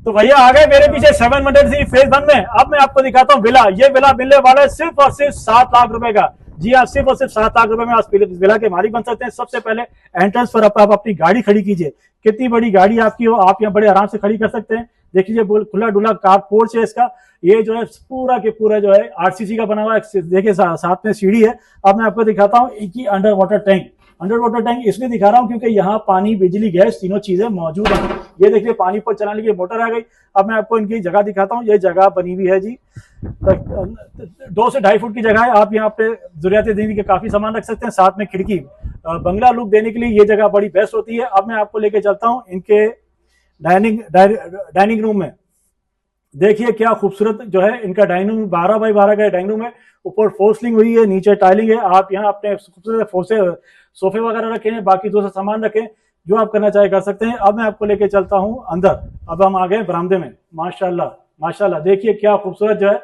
तो भैया आ गए मेरे पीछे 700 फेज 1 में। अब मैं आपको दिखाता हूँ विला। ये विला मिलने वाला है सिर्फ और सिर्फ 7 लाख रुपए का। जी हाँ, सिर्फ और सिर्फ 7 लाख रुपए में आप विला के मालिक बन सकते हैं। सबसे पहले एंट्रेंस पर आप अपनी गाड़ी खड़ी कीजिए। कितनी बड़ी गाड़ी आपकी हो, आप यहाँ बड़े आराम से खड़ी कर सकते हैं। देख लीजिए खुला डुला कार पोर्च है इसका। ये जो है पूरा के पूरा जो है आरसीसी का बना हुआ है। देखिए साथ में सीढ़ी है। अब मैं आपको दिखाता हूँ एक ही under water tank. Under water tank इसलिए दिखा रहा हूं क्योंकि यहाँ पानी, बिजली, गैस तीनों चीजें मौजूद हैं। ये देखिए पानी पर चलाने की मोटर आ गई। अब मैं आपको इनकी जगह दिखाता हूँ। ये जगह बनी हुई है जी 2 से 2.5 फुट की जगह है। आप यहाँ पे जरूरत जिंदगी के काफी सामान रख सकते हैं। साथ में खिड़की, बंगला लुक देने के लिए ये जगह बड़ी बेस्ट होती है। अब मैं आपको लेके चलता हूँ इनके डाइनिंग रूम में। देखिए क्या खूबसूरत जो है इनका डाइनिंग रूम, 12 बाई 12 का डाइनिंग रूम है। ऊपर फोर्सलिंग हुई है, नीचे टाइलिंग है। आप यहाँ अपने खूबसूरत सोफे वगैरह रखे हैं, बाकी दूसरा सामान रखें, जो आप करना चाहे कर सकते हैं। अब मैं आपको लेके चलता हूँ अंदर। अब हम आ गए बरामदे में। माशाल्लाह माशाल्लाह, देखिए क्या खूबसूरत जो है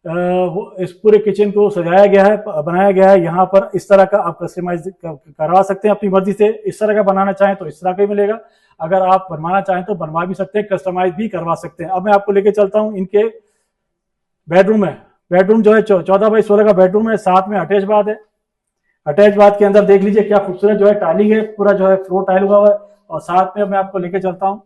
वो इस पूरे किचन को सजाया गया है, बनाया गया है। यहाँ पर इस तरह का आप कस्टमाइज करवा सकते हैं अपनी मर्जी से। इस तरह का बनाना चाहें तो इस तरह का ही मिलेगा। अगर आप बनवाना चाहें तो बनवा भी सकते हैं, कस्टमाइज भी करवा सकते हैं। अब मैं आपको लेके चलता हूँ इनके बेडरूम है। बेडरूम जो है 14 बाई 16 का बेडरूम है। साथ में अटैच बाथ है। अटैच बाथ के अंदर देख लीजिए क्या खूबसूरत जो है टाइलिंग है, पूरा जो है फ्लोर टाइल हुआ है। और साथ में मैं आपको लेके चलता हूँ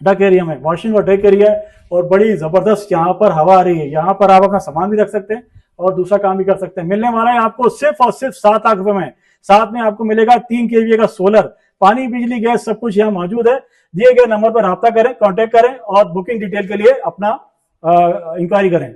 डक एरिया में। वॉशिंग और डेक एरिया है और बड़ी जबरदस्त यहाँ पर हवा आ रही है। यहाँ पर आप अपना सामान भी रख सकते हैं और दूसरा काम भी कर सकते हैं। मिलने वाला है आपको सिर्फ और सिर्फ 7 लाख रुपए में। साथ में आपको मिलेगा 3 kVA का सोलर, पानी, बिजली, गैस सब कुछ यहाँ मौजूद है। दिए गए नंबर पर रब्ता करें, कांटेक्ट करें और बुकिंग डिटेल के लिए अपना इंक्वायरी करें।